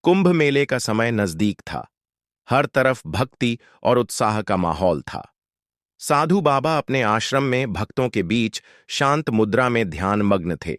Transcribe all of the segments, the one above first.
कुंभ मेले का समय नजदीक था। हर तरफ भक्ति और उत्साह का माहौल था। साधु बाबा अपने आश्रम में भक्तों के बीच शांत मुद्रा में ध्यान मग्न थे।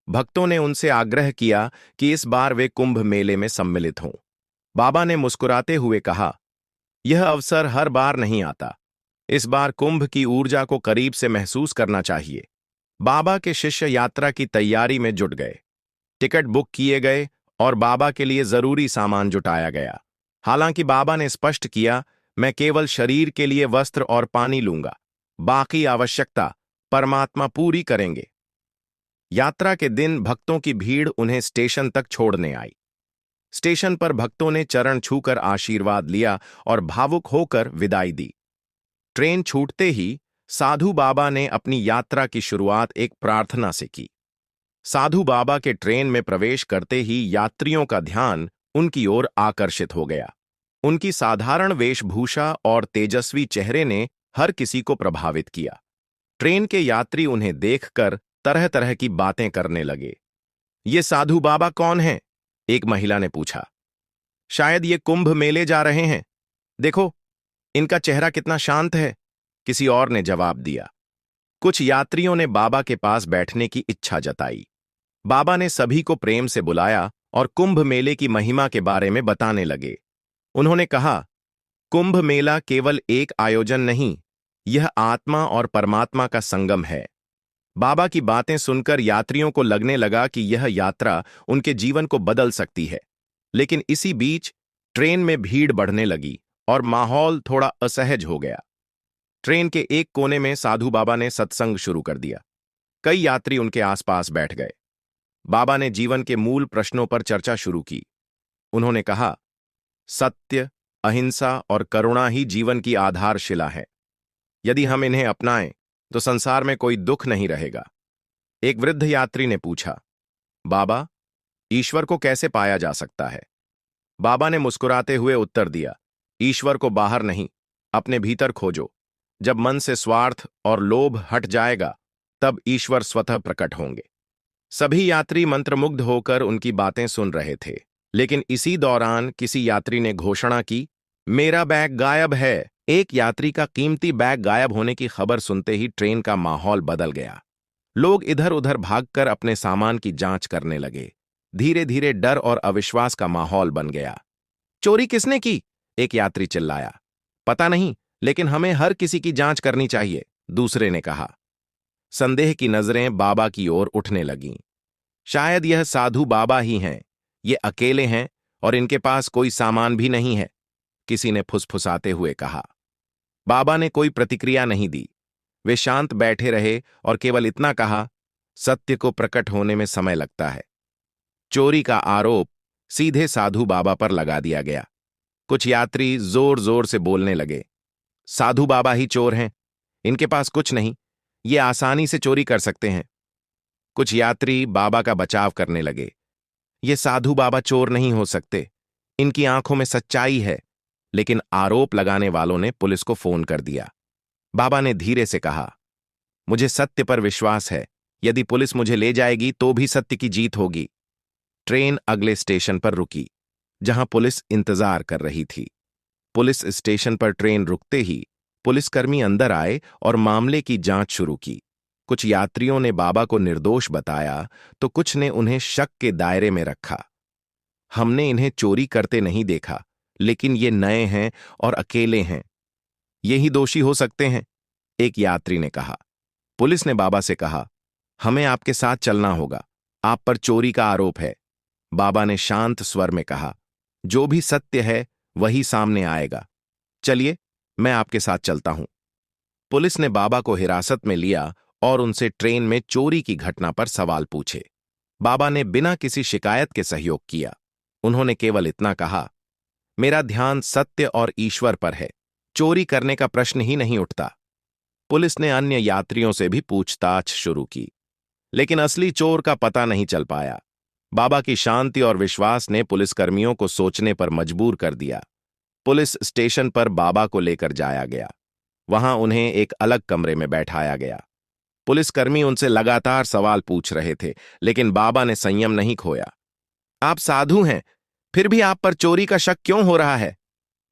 भक्तों ने उनसे आग्रह किया कि इस बार वे कुंभ मेले में सम्मिलित हों। बाबा ने मुस्कुराते हुए कहा, यह अवसर हर बार नहीं आता। इस बार कुंभ की ऊर्जा को करीब से महसूस करना चाहिए। बाबा के शिष्य यात्रा की तैयारी में जुट गए। टिकट बुक किए गए और बाबा के लिए जरूरी सामान जुटाया गया। हालांकि बाबा ने स्पष्ट किया, मैं केवल शरीर के लिए वस्त्र और पानी लूंगा, बाकी आवश्यकता परमात्मा पूरी करेंगे। यात्रा के दिन भक्तों की भीड़ उन्हें स्टेशन तक छोड़ने आई। स्टेशन पर भक्तों ने चरण छूकर आशीर्वाद लिया और भावुक होकर विदाई दी। ट्रेन छूटते ही साधु बाबा ने अपनी यात्रा की शुरुआत एक प्रार्थना से की। साधु बाबा के ट्रेन में प्रवेश करते ही यात्रियों का ध्यान उनकी ओर आकर्षित हो गया। उनकी साधारण वेशभूषा और तेजस्वी चेहरे ने हर किसी को प्रभावित किया। ट्रेन के यात्री उन्हें देखकर तरह तरह की बातें करने लगे। ये साधु बाबा कौन हैं? एक महिला ने पूछा। शायद ये कुंभ मेले जा रहे हैं। देखो, इनका चेहरा कितना शांत है, किसी और ने जवाब दिया। कुछ यात्रियों ने बाबा के पास बैठने की इच्छा जताई। बाबा ने सभी को प्रेम से बुलाया और कुंभ मेले की महिमा के बारे में बताने लगे। उन्होंने कहा, कुंभ मेला केवल एक आयोजन नहीं, यह आत्मा और परमात्मा का संगम है। बाबा की बातें सुनकर यात्रियों को लगने लगा कि यह यात्रा उनके जीवन को बदल सकती है। लेकिन इसी बीच ट्रेन में भीड़ बढ़ने लगी और माहौल थोड़ा असहज हो गया। ट्रेन के एक कोने में साधु बाबा ने सत्संग शुरू कर दिया। कई यात्री उनके आसपास बैठ गए। बाबा ने जीवन के मूल प्रश्नों पर चर्चा शुरू की। उन्होंने कहा, सत्य, अहिंसा और करुणा ही जीवन की आधारशिला है। यदि हम इन्हें अपनाएं तो संसार में कोई दुख नहीं रहेगा। एक वृद्ध यात्री ने पूछा, बाबा, ईश्वर को कैसे पाया जा सकता है? बाबा ने मुस्कुराते हुए उत्तर दिया, ईश्वर को बाहर नहीं, अपने भीतर खोजो। जब मन से स्वार्थ और लोभ हट जाएगा, तब ईश्वर स्वतः प्रकट होंगे। सभी यात्री मंत्रमुग्ध होकर उनकी बातें सुन रहे थे। लेकिन इसी दौरान किसी यात्री ने घोषणा की, मेरा बैग गायब है। एक यात्री का कीमती बैग गायब होने की खबर सुनते ही ट्रेन का माहौल बदल गया। लोग इधर उधर भागकर अपने सामान की जांच करने लगे। धीरे धीरे डर और अविश्वास का माहौल बन गया। चोरी किसने की? एक यात्री चिल्लाया। पता नहीं, लेकिन हमें हर किसी की जांच करनी चाहिए, दूसरे ने कहा। संदेह की नजरें बाबा की ओर उठने लगीं। शायद यह साधु बाबा ही हैं। ये अकेले हैं और इनके पास कोई सामान भी नहीं है, किसी ने फुसफुसाते हुए कहा। बाबा ने कोई प्रतिक्रिया नहीं दी। वे शांत बैठे रहे और केवल इतना कहा, सत्य को प्रकट होने में समय लगता है। चोरी का आरोप सीधे साधु बाबा पर लगा दिया गया। कुछ यात्री जोर जोर से बोलने लगे, साधु बाबा ही चोर हैं, इनके पास कुछ नहीं, ये आसानी से चोरी कर सकते हैं। कुछ यात्री बाबा का बचाव करने लगे, ये साधु बाबा चोर नहीं हो सकते, इनकी आंखों में सच्चाई है। लेकिन आरोप लगाने वालों ने पुलिस को फोन कर दिया। बाबा ने धीरे से कहा, मुझे सत्य पर विश्वास है, यदि पुलिस मुझे ले जाएगी तो भी सत्य की जीत होगी। ट्रेन अगले स्टेशन पर रुकी, जहां पुलिस इंतजार कर रही थी। पुलिस स्टेशन पर ट्रेन रुकते ही पुलिसकर्मी अंदर आए और मामले की जांच शुरू की। कुछ यात्रियों ने बाबा को निर्दोष बताया तो कुछ ने उन्हें शक के दायरे में रखा। हमने इन्हें चोरी करते नहीं देखा, लेकिन ये नए हैं और अकेले हैं, यही दोषी हो सकते हैं, एक यात्री ने कहा। पुलिस ने बाबा से कहा, हमें आपके साथ चलना होगा, आप पर चोरी का आरोप है। बाबा ने शांत स्वर में कहा, जो भी सत्य है वही सामने आएगा। चलिए, मैं आपके साथ चलता हूं। पुलिस ने बाबा को हिरासत में लिया और उनसे ट्रेन में चोरी की घटना पर सवाल पूछे। बाबा ने बिना किसी शिकायत के सहयोग किया। उन्होंने केवल इतना कहा, मेरा ध्यान सत्य और ईश्वर पर है, चोरी करने का प्रश्न ही नहीं उठता। पुलिस ने अन्य यात्रियों से भी पूछताछ शुरू की, लेकिन असली चोर का पता नहीं चल पाया। बाबा की शांति और विश्वास ने पुलिसकर्मियों को सोचने पर मजबूर कर दिया। पुलिस स्टेशन पर बाबा को लेकर जाया गया। वहां उन्हें एक अलग कमरे में बैठाया गया। पुलिसकर्मी उनसे लगातार सवाल पूछ रहे थे, लेकिन बाबा ने संयम नहीं खोया। आप साधु हैं, फिर भी आप पर चोरी का शक क्यों हो रहा है?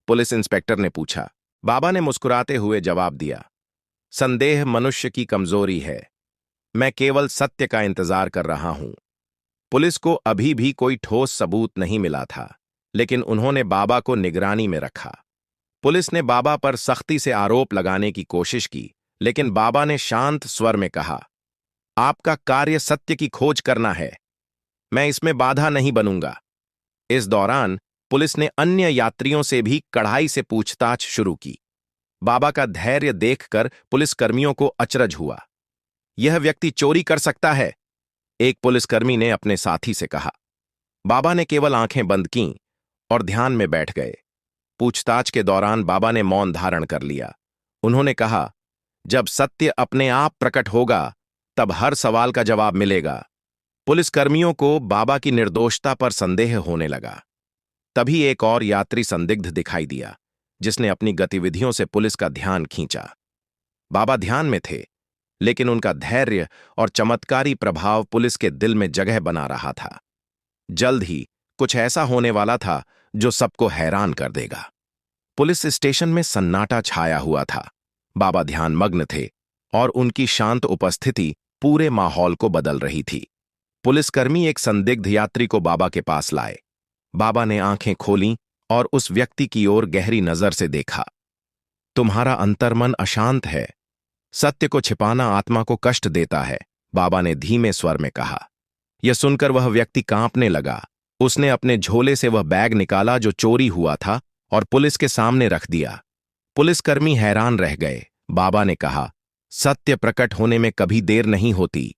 पुलिस इंस्पेक्टर ने पूछा। बाबा ने मुस्कुराते हुए जवाब दिया, संदेह मनुष्य की कमजोरी है। मैं केवल सत्य का इंतजार कर रहा हूं। पुलिस को अभी भी कोई ठोस सबूत नहीं मिला था, लेकिन उन्होंने बाबा को निगरानी में रखा। पुलिस ने बाबा पर सख्ती से आरोप लगाने की कोशिश की, लेकिन बाबा ने शांत स्वर में कहा, आपका कार्य सत्य की खोज करना है। मैं इसमें बाधा नहीं बनूंगा। इस दौरान पुलिस ने अन्य यात्रियों से भी कड़ाई से पूछताछ शुरू की। बाबा का धैर्य देखकर पुलिसकर्मियों को अचरज हुआ। यह व्यक्ति चोरी कर सकता है, एक पुलिसकर्मी ने अपने साथी से कहा। बाबा ने केवल आंखें बंद कीं और ध्यान में बैठ गए। पूछताछ के दौरान बाबा ने मौन धारण कर लिया। उन्होंने कहा, जब सत्य अपने आप प्रकट होगा, तब हर सवाल का जवाब मिलेगा। पुलिसकर्मियों को बाबा की निर्दोषता पर संदेह होने लगा। तभी एक और यात्री संदिग्ध दिखाई दिया, जिसने अपनी गतिविधियों से पुलिस का ध्यान खींचा। बाबा ध्यान में थे, लेकिन उनका धैर्य और चमत्कारी प्रभाव पुलिस के दिल में जगह बना रहा था। जल्द ही कुछ ऐसा होने वाला था जो सबको हैरान कर देगा। पुलिस स्टेशन में सन्नाटा छाया हुआ था। बाबा ध्यानमग्न थे और उनकी शांत उपस्थिति पूरे माहौल को बदल रही थी। पुलिसकर्मी एक संदिग्ध यात्री को बाबा के पास लाए। बाबा ने आंखें खोलीं और उस व्यक्ति की ओर गहरी नजर से देखा। तुम्हारा अंतर्मन अशांत है। सत्य को छिपाना आत्मा को कष्ट देता है, बाबा ने धीमे स्वर में कहा। यह सुनकर वह व्यक्ति कांपने लगा। उसने अपने झोले से वह बैग निकाला जो चोरी हुआ था और पुलिस के सामने रख दिया। पुलिसकर्मी हैरान रह गए। बाबा ने कहा, सत्य प्रकट होने में कभी देर नहीं होती।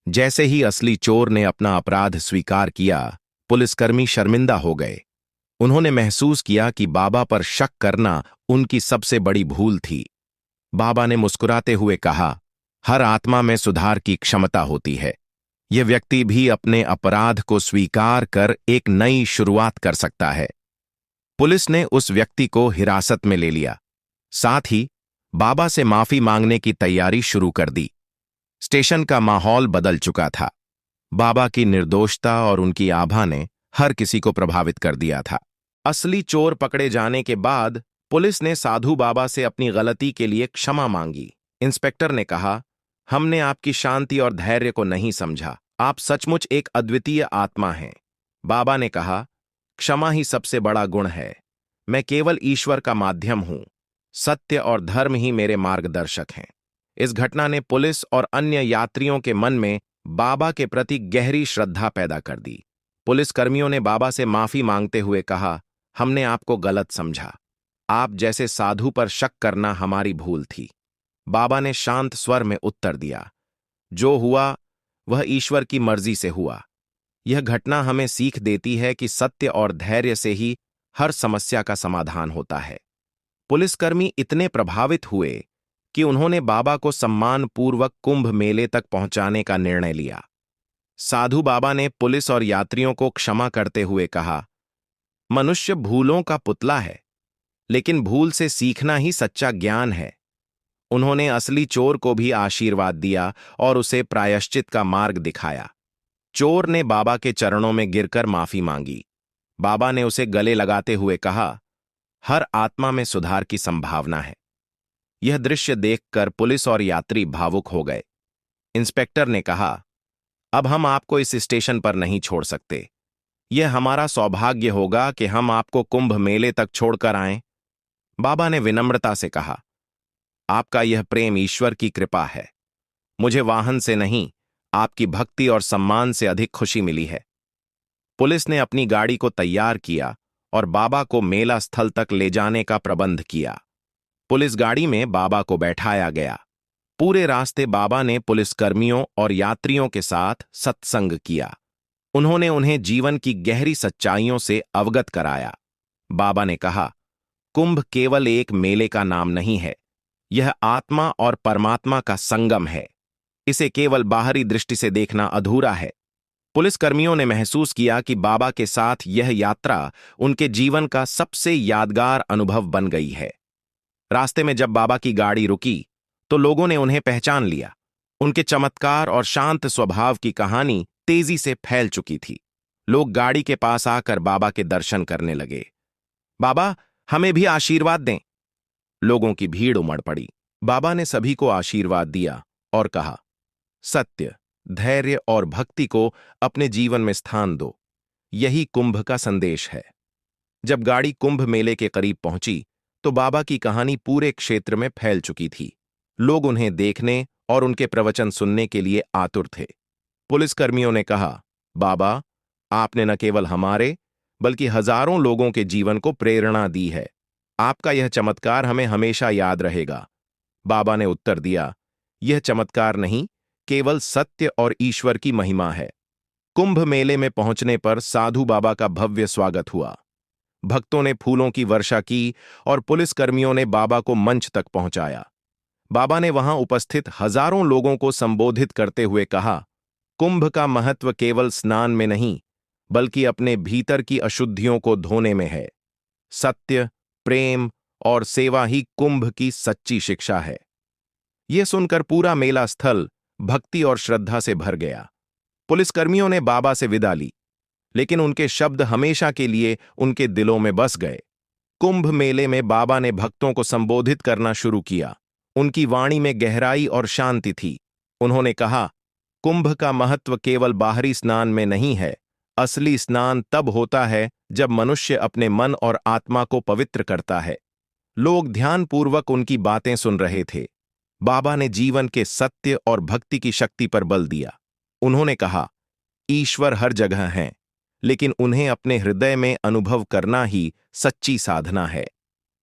जैसे ही असली चोर ने अपना अपराध स्वीकार किया, पुलिसकर्मी शर्मिंदा हो गए। उन्होंने महसूस किया कि बाबा पर शक करना उनकी सबसे बड़ी भूल थी। बाबा ने मुस्कुराते हुए कहा, हर आत्मा में सुधार की क्षमता होती है। यह व्यक्ति भी अपने अपराध को स्वीकार कर एक नई शुरुआत कर सकता है। पुलिस ने उस व्यक्ति को हिरासत में ले लिया। साथ ही बाबा से माफी मांगने की तैयारी शुरू कर दी। स्टेशन का माहौल बदल चुका था। बाबा की निर्दोषता और उनकी आभा ने हर किसी को प्रभावित कर दिया था। असली चोर पकड़े जाने के बाद पुलिस ने साधु बाबा से अपनी गलती के लिए क्षमा मांगी। इंस्पेक्टर ने कहा, हमने आपकी शांति और धैर्य को नहीं समझा। आप सचमुच एक अद्वितीय आत्मा हैं। बाबा ने कहा, क्षमा ही सबसे बड़ा गुण है। मैं केवल ईश्वर का माध्यम हूं। सत्य और धर्म ही मेरे मार्गदर्शक हैं। इस घटना ने पुलिस और अन्य यात्रियों के मन में बाबा के प्रति गहरी श्रद्धा पैदा कर दी। पुलिसकर्मियों ने बाबा से माफी मांगते हुए कहा, हमने आपको गलत समझा। आप जैसे साधु पर शक करना हमारी भूल थी। बाबा ने शांत स्वर में उत्तर दिया, जो हुआ वह ईश्वर की मर्जी से हुआ। यह घटना हमें सीख देती है कि सत्य और धैर्य से ही हर समस्या का समाधान होता है। पुलिसकर्मी इतने प्रभावित हुए कि उन्होंने बाबा को सम्मानपूर्वक कुंभ मेले तक पहुंचाने का निर्णय लिया। साधु बाबा ने पुलिस और यात्रियों को क्षमा करते हुए कहा, मनुष्य भूलों का पुतला है, लेकिन भूल से सीखना ही सच्चा ज्ञान है। उन्होंने असली चोर को भी आशीर्वाद दिया और उसे प्रायश्चित का मार्ग दिखाया। चोर ने बाबा के चरणों में गिरकर माफी मांगी। बाबा ने उसे गले लगाते हुए कहा, हर आत्मा में सुधार की संभावना है। यह दृश्य देखकर पुलिस और यात्री भावुक हो गए। इंस्पेक्टर ने कहा, अब हम आपको इस स्टेशन पर नहीं छोड़ सकते। यह हमारा सौभाग्य होगा कि हम आपको कुंभ मेले तक छोड़कर आएं। बाबा ने विनम्रता से कहा, आपका यह प्रेम ईश्वर की कृपा है। मुझे वाहन से नहीं, आपकी भक्ति और सम्मान से अधिक खुशी मिली है। पुलिस ने अपनी गाड़ी को तैयार किया और बाबा को मेला स्थल तक ले जाने का प्रबंध किया। पुलिस गाड़ी में बाबा को बैठाया गया। पूरे रास्ते बाबा ने पुलिसकर्मियों और यात्रियों के साथ सत्संग किया। उन्होंने उन्हें जीवन की गहरी सच्चाइयों से अवगत कराया। बाबा ने कहा, कुंभ केवल एक मेले का नाम नहीं है, यह आत्मा और परमात्मा का संगम है। इसे केवल बाहरी दृष्टि से देखना अधूरा है। पुलिसकर्मियों ने महसूस किया कि बाबा के साथ यह यात्रा उनके जीवन का सबसे यादगार अनुभव बन गई है। रास्ते में जब बाबा की गाड़ी रुकी तो लोगों ने उन्हें पहचान लिया। उनके चमत्कार और शांत स्वभाव की कहानी तेजी से फैल चुकी थी। लोग गाड़ी के पास आकर बाबा के दर्शन करने लगे। बाबा, हमें भी आशीर्वाद दें। लोगों की भीड़ उमड़ पड़ी। बाबा ने सभी को आशीर्वाद दिया और कहा, सत्य, धैर्य और भक्ति को अपने जीवन में स्थान दो। यही कुंभ का संदेश है। जब गाड़ी कुंभ मेले के करीब पहुंची तो बाबा की कहानी पूरे क्षेत्र में फैल चुकी थी। लोग उन्हें देखने और उनके प्रवचन सुनने के लिए आतुर थे। पुलिसकर्मियों ने कहा, बाबा, आपने न केवल हमारे बल्कि हजारों लोगों के जीवन को प्रेरणा दी है। आपका यह चमत्कार हमें हमेशा याद रहेगा। बाबा ने उत्तर दिया, यह चमत्कार नहीं, केवल सत्य और ईश्वर की महिमा है। कुंभ मेले में पहुंचने पर साधु बाबा का भव्य स्वागत हुआ। भक्तों ने फूलों की वर्षा की और पुलिसकर्मियों ने बाबा को मंच तक पहुंचाया। बाबा ने वहां उपस्थित हजारों लोगों को संबोधित करते हुए कहा, कुंभ का महत्व केवल स्नान में नहीं, बल्कि अपने भीतर की अशुद्धियों को धोने में है। सत्य, प्रेम और सेवा ही कुंभ की सच्ची शिक्षा है। यह सुनकर पूरा मेला स्थल भक्ति और श्रद्धा से भर गया। पुलिसकर्मियों ने बाबा से विदा ली, लेकिन उनके शब्द हमेशा के लिए उनके दिलों में बस गए। कुंभ मेले में बाबा ने भक्तों को संबोधित करना शुरू किया। उनकी वाणी में गहराई और शांति थी। उन्होंने कहा, कुंभ का महत्व केवल बाहरी स्नान में नहीं है। असली स्नान तब होता है जब मनुष्य अपने मन और आत्मा को पवित्र करता है। लोग ध्यानपूर्वक उनकी बातें सुन रहे थे। बाबा ने जीवन के सत्य और भक्ति की शक्ति पर बल दिया। उन्होंने कहा, ईश्वर हर जगह हैं, लेकिन उन्हें अपने हृदय में अनुभव करना ही सच्ची साधना है।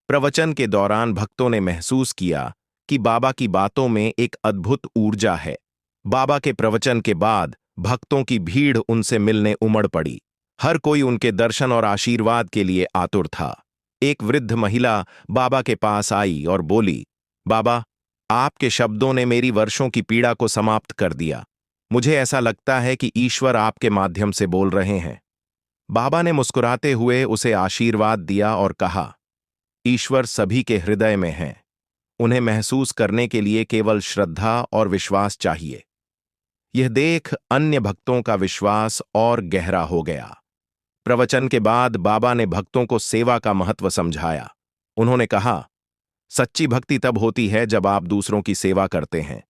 प्रवचन के दौरान भक्तों ने महसूस किया कि बाबा की बातों में एक अद्भुत ऊर्जा है। बाबा के प्रवचन के बाद भक्तों की भीड़ उनसे मिलने उमड़ पड़ी। हर कोई उनके दर्शन और आशीर्वाद के लिए आतुर था। एक वृद्ध महिला बाबा के पास आई और बोली, बाबा, आपके शब्दों ने मेरी वर्षों की पीड़ा को समाप्त कर दिया। मुझे ऐसा लगता है कि ईश्वर आपके माध्यम से बोल रहे हैं। बाबा ने मुस्कुराते हुए उसे आशीर्वाद दिया और कहा, ईश्वर सभी के हृदय में हैं। उन्हें महसूस करने के लिए केवल श्रद्धा और विश्वास चाहिए। यह देख अन्य भक्तों का विश्वास और गहरा हो गया। प्रवचन के बाद बाबा ने भक्तों को सेवा का महत्व समझाया। उन्होंने कहा, सच्ची भक्ति तब होती है जब आप दूसरों की सेवा करते हैं।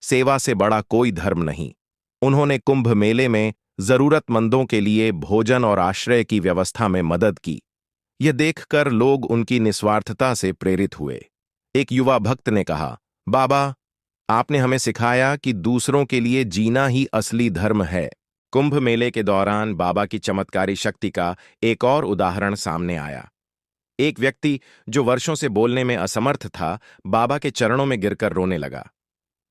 सेवा से बड़ा कोई धर्म नहीं। उन्होंने कुंभ मेले में जरूरतमंदों के लिए भोजन और आश्रय की व्यवस्था में मदद की। यह देखकर लोग उनकी निस्वार्थता से प्रेरित हुए। एक युवा भक्त ने कहा, बाबा, आपने हमें सिखाया कि दूसरों के लिए जीना ही असली धर्म है। कुंभ मेले के दौरान बाबा की चमत्कारी शक्ति का एक और उदाहरण सामने आया। एक व्यक्ति जो वर्षों से बोलने में असमर्थ था, बाबा के चरणों में गिरकर रोने लगा।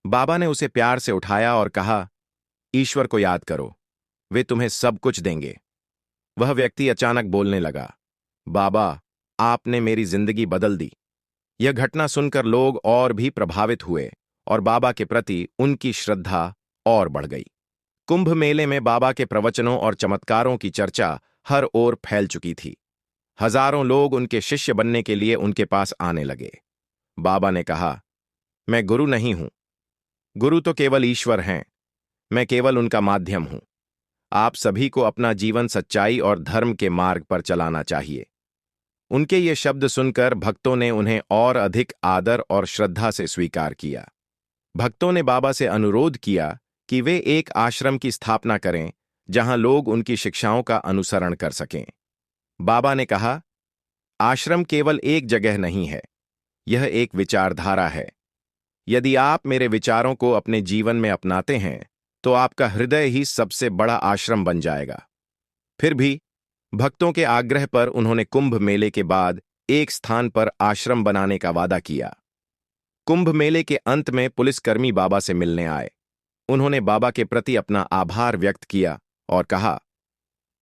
बाबा ने उसे प्यार से उठाया और कहा, ईश्वर को याद करो, वे तुम्हें सब कुछ देंगे। वह व्यक्ति अचानक बोलने लगा, बाबा, आपने मेरी जिंदगी बदल दी। यह घटना सुनकर लोग और भी प्रभावित हुए और बाबा के प्रति उनकी श्रद्धा और बढ़ गई। कुंभ मेले में बाबा के प्रवचनों और चमत्कारों की चर्चा हर ओर फैल चुकी थी। हजारों लोग उनके शिष्य बनने के लिए उनके पास आने लगे। बाबा ने कहा, मैं गुरु नहीं हूं। गुरु तो केवल ईश्वर हैं। मैं केवल उनका माध्यम हूं। आप सभी को अपना जीवन सच्चाई और धर्म के मार्ग पर चलाना चाहिए। उनके ये शब्द सुनकर भक्तों ने उन्हें और अधिक आदर और श्रद्धा से स्वीकार किया। भक्तों ने बाबा से अनुरोध किया कि वे एक आश्रम की स्थापना करें जहां लोग उनकी शिक्षाओं का अनुसरण कर सकें। बाबा ने कहा, आश्रम केवल एक जगह नहीं है, यह एक विचारधारा है। यदि आप मेरे विचारों को अपने जीवन में अपनाते हैं तो आपका हृदय ही सबसे बड़ा आश्रम बन जाएगा। फिर भी भक्तों के आग्रह पर उन्होंने कुंभ मेले के बाद एक स्थान पर आश्रम बनाने का वादा किया। कुंभ मेले के अंत में पुलिसकर्मी बाबा से मिलने आए। उन्होंने बाबा के प्रति अपना आभार व्यक्त किया और कहा,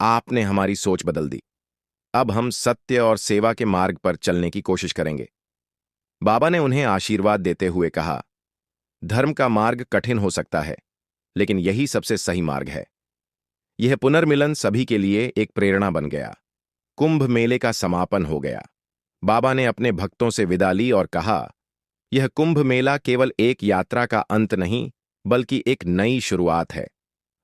आपने हमारी सोच बदल दी। अब हम सत्य और सेवा के मार्ग पर चलने की कोशिश करेंगे। बाबा ने उन्हें आशीर्वाद देते हुए कहा, धर्म का मार्ग कठिन हो सकता है, लेकिन यही सबसे सही मार्ग है। यह पुनर्मिलन सभी के लिए एक प्रेरणा बन गया। कुंभ मेले का समापन हो गया। बाबा ने अपने भक्तों से विदा ली और कहा, यह कुंभ मेला केवल एक यात्रा का अंत नहीं, बल्कि एक नई शुरुआत है।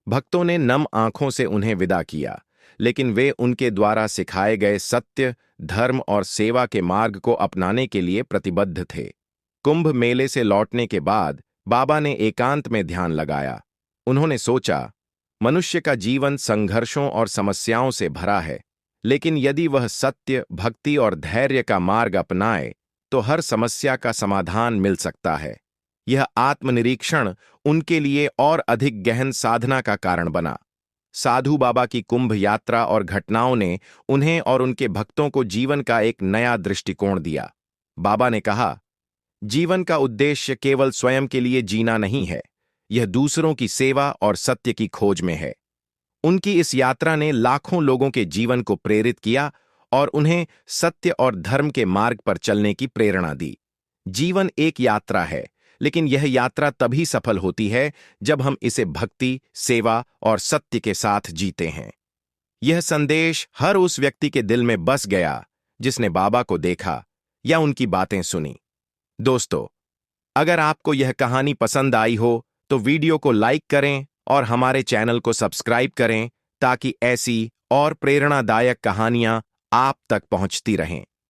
भक्तों ने नम आंखों से उन्हें विदा किया। लेकिन वे उनके द्वारा सिखाए गए सत्य, धर्म और सेवा के मार्ग को अपनाने के लिए प्रतिबद्ध थे। कुंभ मेले से लौटने के बाद बाबा ने एकांत में ध्यान लगाया। उन्होंने सोचा, मनुष्य का जीवन संघर्षों और समस्याओं से भरा है, लेकिन यदि वह सत्य, भक्ति और धैर्य का मार्ग अपनाए तो हर समस्या का समाधान मिल सकता है। यह आत्मनिरीक्षण उनके लिए और अधिक गहन साधना का कारण बना। साधु बाबा की कुंभ यात्रा और घटनाओं ने उन्हें और उनके भक्तों को जीवन का एक नया दृष्टिकोण दिया। बाबा ने कहा, जीवन का उद्देश्य केवल स्वयं के लिए जीना नहीं है, यह दूसरों की सेवा और सत्य की खोज में है। उनकी इस यात्रा ने लाखों लोगों के जीवन को प्रेरित किया और उन्हें सत्य और धर्म के मार्ग पर चलने की प्रेरणा दी। जीवन एक यात्रा है, लेकिन यह यात्रा तभी सफल होती है जब हम इसे भक्ति, सेवा और सत्य के साथ जीते हैं। यह संदेश हर उस व्यक्ति के दिल में बस गया जिसने बाबा को देखा या उनकी बातें सुनी। दोस्तों, अगर आपको यह कहानी पसंद आई हो तो वीडियो को लाइक करें और हमारे चैनल को सब्सक्राइब करें ताकि ऐसी और प्रेरणादायक कहानियां आप तक पहुंचती रहें।